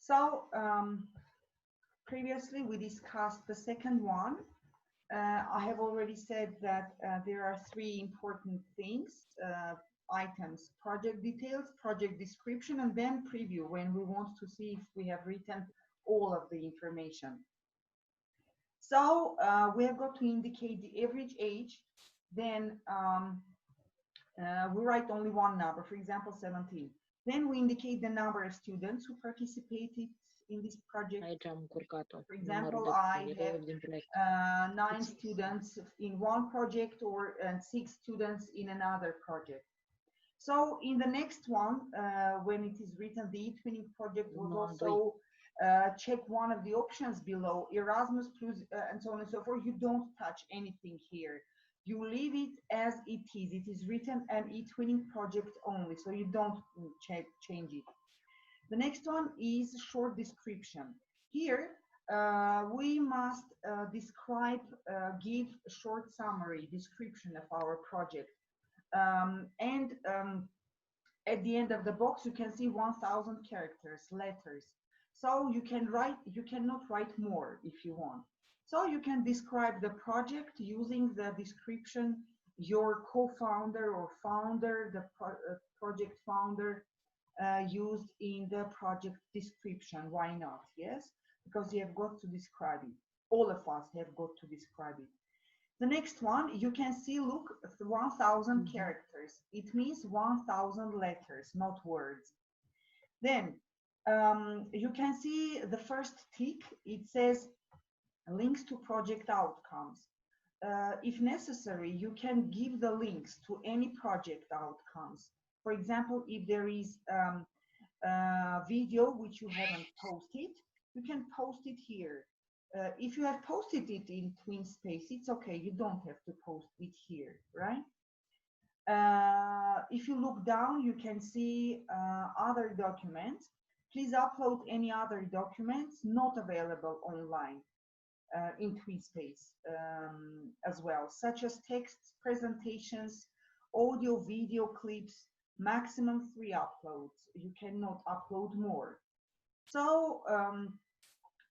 So previously we discussed the second one. I have already said that there are three important things, items: project details, project description, and then preview, when we want to see if we have written all of the information. So we have got to indicate the average age. Then we write only one number, for example, 17. Then we indicate the number of students who participated in this project. For example, I have 9 students in one project, or 6 students in another project. So in the next one, when it is written, the eTwinning project was also check one of the options below, Erasmus plus, and so on and so forth. You don't touch anything here. You leave it as it is. It is written an eTwinning project only, so you don't change it. The next one is short description. Here, we must describe, give a short summary description of our project. At the end of the box, you can see 1,000 characters, letters. So you can write, you cannot write more if you want. So you can describe the project using the description your co-founder or founder, the project founder, used in the project description. Why not? Yes, because you have got to describe it. All of us have got to describe it. The next one, you can see, look, 1,000 characters. It means 1,000 letters, not words. Then you can see the first tick. It says links to project outcomes. If necessary, you can give the links to any project outcomes. For example, if there is a video which you haven't posted, you can post it here. If you have posted it in TwinSpace, it's okay. You don't have to post it here, right? If you look down, you can see other documents. Please upload any other documents not available online in TwinSpace as well, such as texts, presentations, audio, video clips, maximum 3 uploads. You cannot upload more. So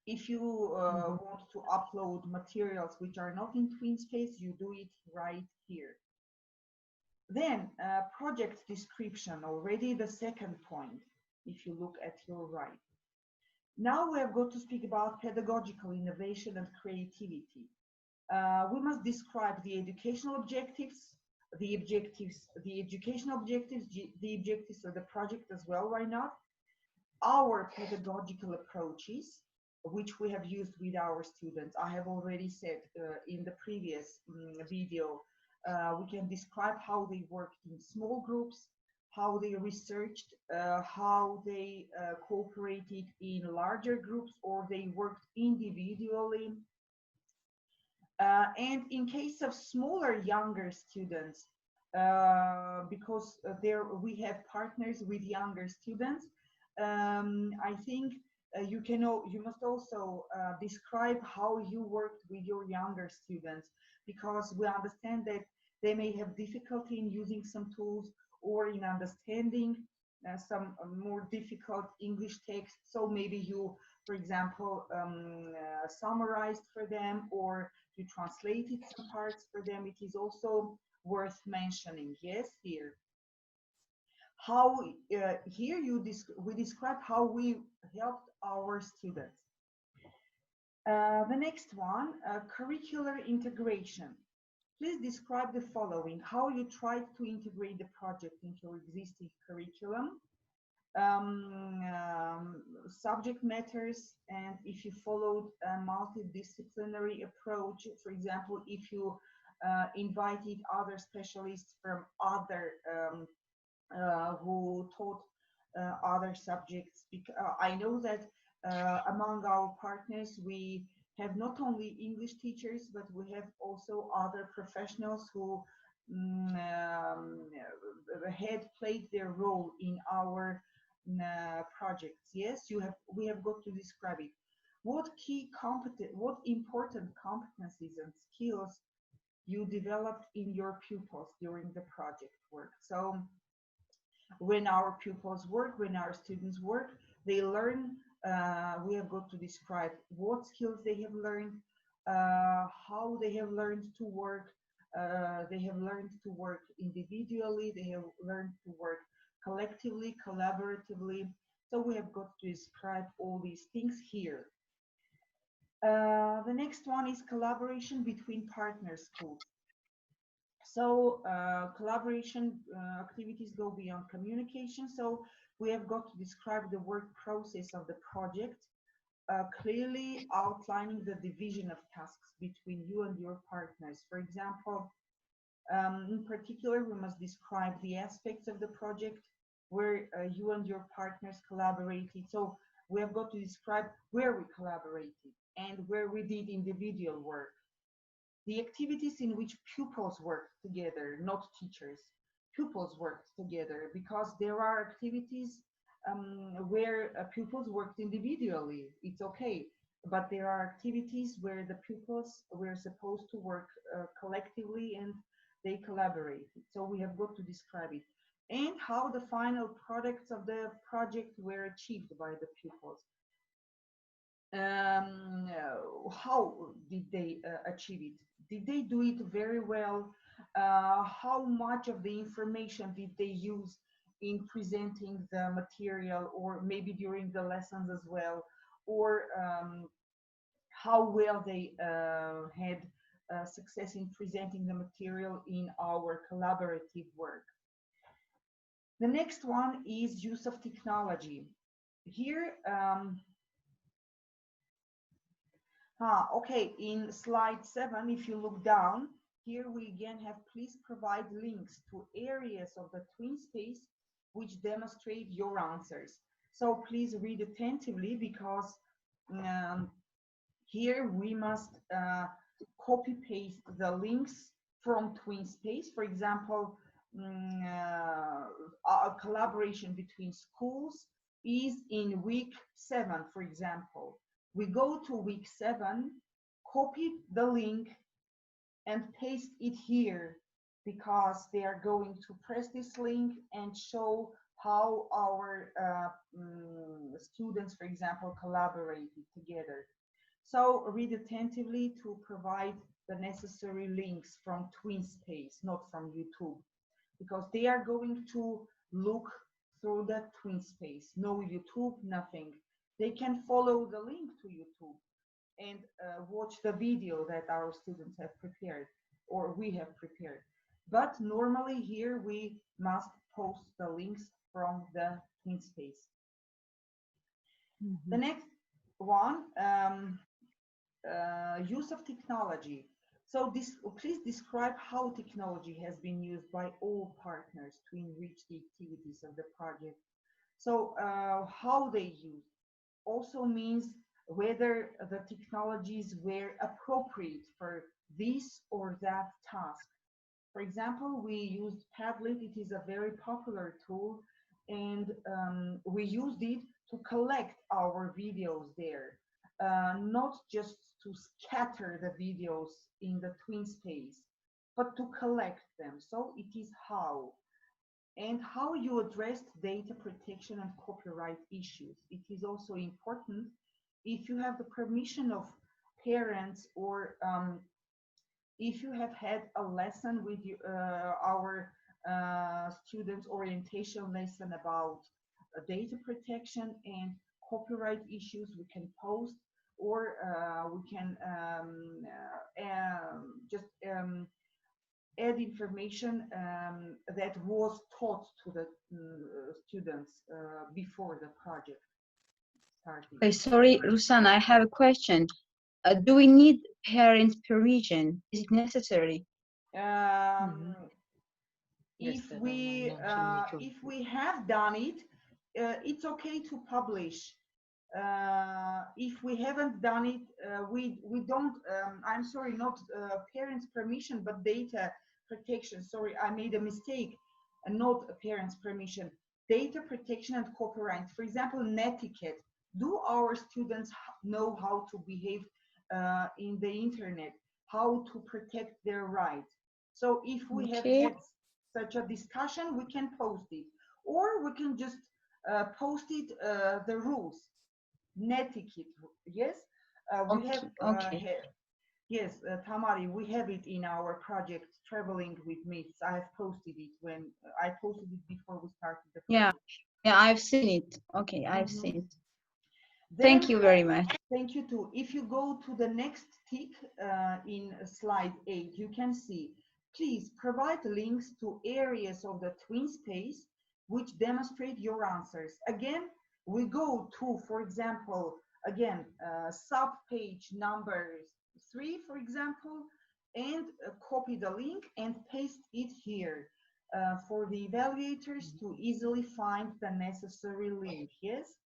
if you want to upload materials which are not in TwinSpace, you do it right here. Then project description, already the second point, if you look at your right. Now we have got to speak about pedagogical innovation and creativity. We must describe the educational objectives, the educational objectives, the objectives of the project as well, why not? Our pedagogical approaches, which we have used with our students. I have already said in the previous video, we can describe how they worked in small groups, how they researched, how they cooperated in larger groups, or they worked individually. And in case of smaller, younger students, because there we have partners with younger students, I think you must also describe how you worked with your younger students, because we understand that they may have difficulty in using some tools or in understanding some more difficult English text. So maybe you, for example, summarized for them, or you translated some parts for them. It is also worth mentioning. Yes, here. How here we describe how we helped our students. The next one, curricular integration. Please describe the following: how you tried to integrate the project into your existing curriculum, subject matters, and if you followed a multidisciplinary approach. For example, if you invited other specialists from other who taught other subjects. I know that among our partners we have not only English teachers, but we have also other professionals who had played their role in our projects. Yes, we have got to describe it. What important competencies and skills you developed in your pupils during the project work. So when our pupils work, when our students work, they learn We have got to describe what skills they have learned, how they have learned to work. They have learned to work individually, they have learned to work collectively, collaboratively. So we have got to describe all these things here. The next one is collaboration between partner schools. So collaboration activities go beyond communication. So we have got to describe the work process of the project, clearly outlining the division of tasks between you and your partners. For example, in particular, we must describe the aspects of the project where you and your partners collaborated. So we have got to describe where we collaborated and where we did individual work. The activities in which pupils work together, not teachers. Pupils worked together, because there are activities where pupils worked individually. It's okay. But there are activities where the pupils were supposed to work collectively and they collaborated. So we have got to describe it. And how the final products of the project were achieved by the pupils. How did they achieve it? Did they do it very well? How much of the information did they use in presenting the material, or maybe during the lessons as well? Or how well they had success in presenting the material in our collaborative work. The next one is use of technology. Here, okay, in slide 7, if you look down, here we again have, please provide links to areas of the twin space which demonstrate your answers. So please read attentively, because here we must copy paste the links from twin space. For example, a collaboration between schools is in week 7, for example. We go to week 7, copy the link and paste it here, because they are going to press this link and show how our students, for example, collaborated together. So read attentively to provide the necessary links from TwinSpace, not from YouTube, because they are going to look through that TwinSpace. No YouTube, nothing. They can follow the link to YouTube and watch the video that our students have prepared, or we have prepared. But normally here we must post the links from the TwinSpace. The next one, use of technology. So please describe how technology has been used by all partners to enrich the activities of the project. So how they use also means whether the technologies were appropriate for this or that task. For example, we used Padlet. It is a very popular tool, and we used it to collect our videos there, not just to scatter the videos in the TwinSpace, but to collect them. So it is how. And how you addressed data protection and copyright issues. It is also important if you have the permission of parents, or if you have had a lesson with our students' orientation lesson about data protection and copyright issues, we can post, or we can just add information that was taught to the students before the project started. Okay, sorry, Rusana, I have a question. Do we need parents' permission? Is it necessary? If we have done it, it's okay to publish. If we haven't done it, we don't. I'm sorry, not parents' permission, but data protection. Sorry, I made a mistake. Not parents' permission. Data protection and copyright. For example, netiquette. Do our students know how to behave in the internet? How to protect their rights? So if we have had such a discussion, we can post it, or we can just post it the rules. Netiquette. Yes, we have Okay, okay. yes, Tamari, we have it in our project Traveling with Myths. I have posted it when I posted it before we started the Yeah, project. yeah, I've seen it. Okay, I've Mhm. seen it. Thank Then, you very much. thank you too. If you go to the next tick in slide 8, you can see, please provide links to areas of the twin space which demonstrate your answers. Again, we go to, for example, again, sub-page number 3, for example, and copy the link and paste it here for the evaluators to easily find the necessary link. Yes?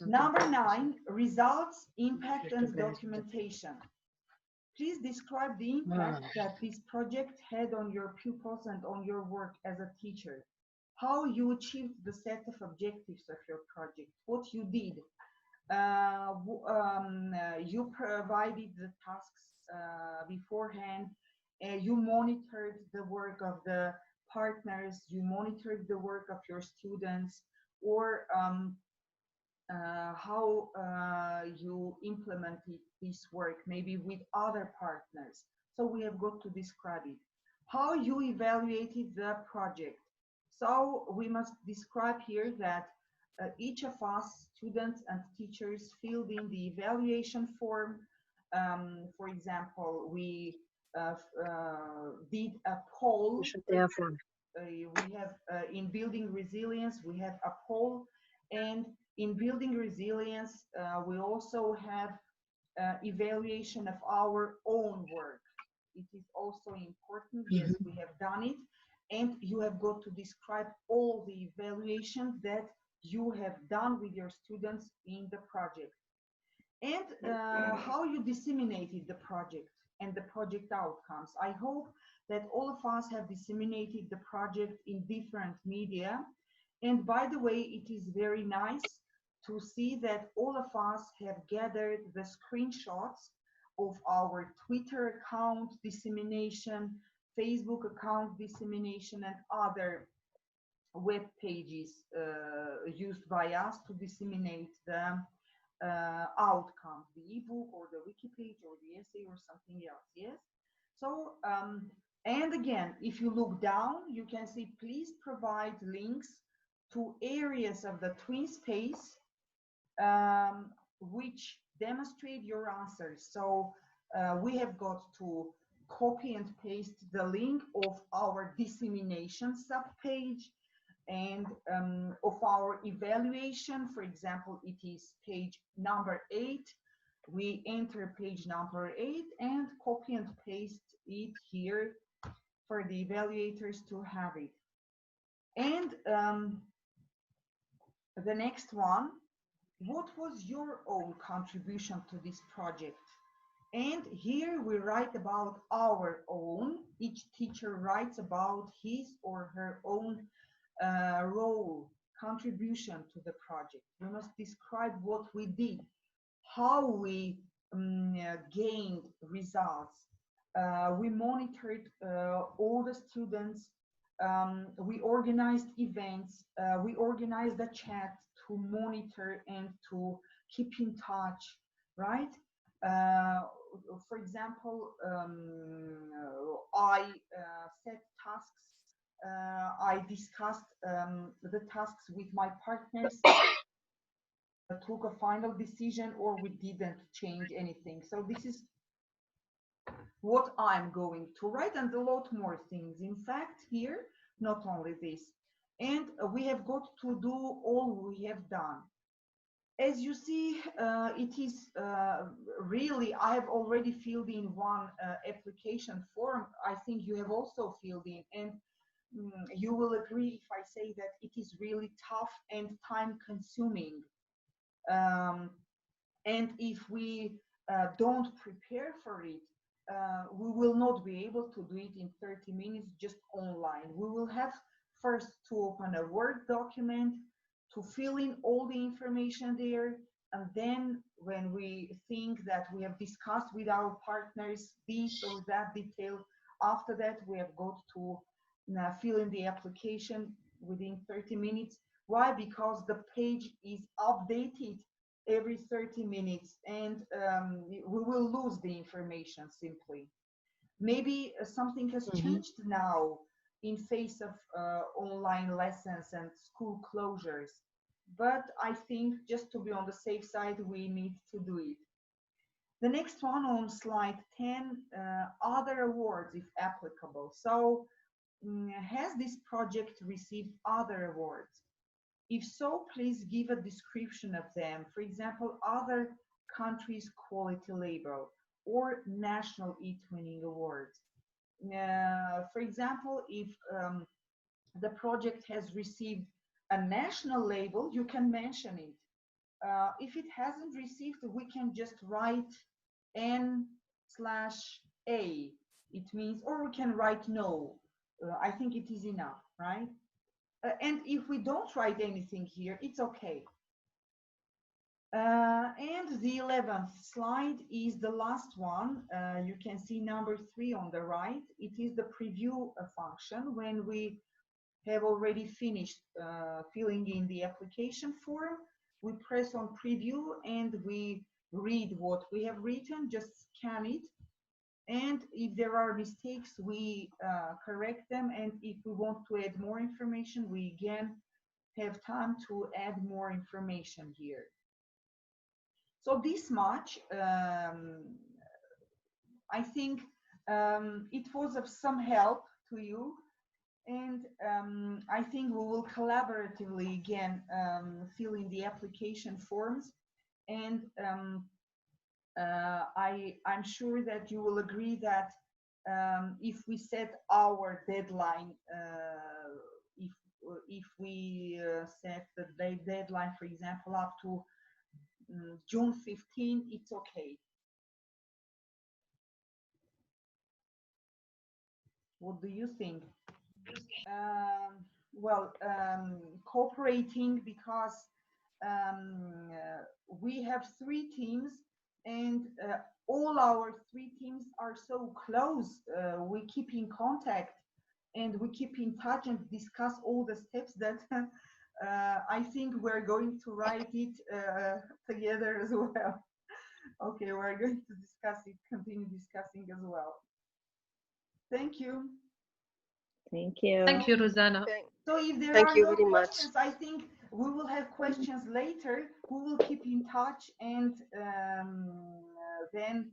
Number 9, results, impact, and documentation. Please describe the impact that this project had on your pupils and on your work as a teacher. How you achieved the set of objectives of your project, what you did. You provided the tasks beforehand. You monitored the work of the partners. You monitored the work of your students, or how you implemented this work, maybe with other partners. So we have got to describe it. How you evaluated the project. So we must describe here that each of us, students and teachers, filled in the evaluation form. For example, we did a poll. We have in building resilience, we have a poll, and in building resilience, we also have evaluation of our own work. It is also important. Yes, we have done it, and you have got to describe all the evaluations that you have done with your students in the project, and how you disseminated the project and the project outcomes. I hope that all of us have disseminated the project in different media. And by the way, it is very nice to see that all of us have gathered the screenshots of our Twitter account dissemination, Facebook account dissemination, and other web pages used by us to disseminate the outcomes, the ebook or the wiki page or the essay or something else. Yes. So, and again, if you look down, you can see, please provide links to areas of the twin space which demonstrate your answers. So we have got to copy and paste the link of our dissemination subpage and of our evaluation. For example, it is page number 8. We enter page number 8 and copy and paste it here for the evaluators to have it. And the next one, what was your own contribution to this project? And here we write about our own. Each teacher writes about his or her own role, contribution to the project. We must describe what we did, how we gained results. We monitored all the students. We organized events. We organized a chat to monitor and to keep in touch, right? For example, I set tasks. I discussed the tasks with my partners, took a final decision, or we didn't change anything. So this is what I'm going to write, and a lot more things. In fact, here, not only this. And we have got to do all we have done. As you see, it is really, I have already filled in one application form. I think you have also filled in, and you will agree if I say that it is really tough and time consuming. And if we don't prepare for it, we will not be able to do it in 30 minutes just online. We will have first to open a Word document, to fill in all the information there, and then when we think that we have discussed with our partners this or that detail, after that we have got to fill in the application within 30 minutes. Why? Because the page is updated every 30 minutes, and we will lose the information simply. Maybe something has changed now in face of online lessons and school closures. But I think just to be on the safe side, we need to do it. The next one on slide 10, other awards if applicable. So has this project received other awards? If so, please give a description of them. For example, other countries' quality label or national eTwinning awards. For example, if the project has received a national label, you can mention it. If it hasn't received, we can just write N/A. It means, or we can write no. I think it is enough, right? And if we don't write anything here, it's okay. And the 11th slide is the last one. You can see number 3 on the right. It is the preview function. When we have already finished filling in the application form, we press on preview and we read what we have written, just scan it. And if there are mistakes, we correct them. And if we want to add more information, we again have time to add more information here. So this much, I think it was of some help to you. And I think we will collaboratively again fill in the application forms. And I'm sure that you will agree that if we set our deadline, if we set the deadline, for example, up to June 15, it's okay. What do you think? Well, cooperating, because we have 3 teams, and all our 3 teams are so close. We keep in contact and we keep in touch and discuss all the steps that I think we're going to write it together as well. Okay, we're going to discuss it, continue discussing as well. Thank you. Thank you. Thank you, Rosanna. So if there Thank are you no very much. questions, I think we will have questions later. We will keep in touch, and then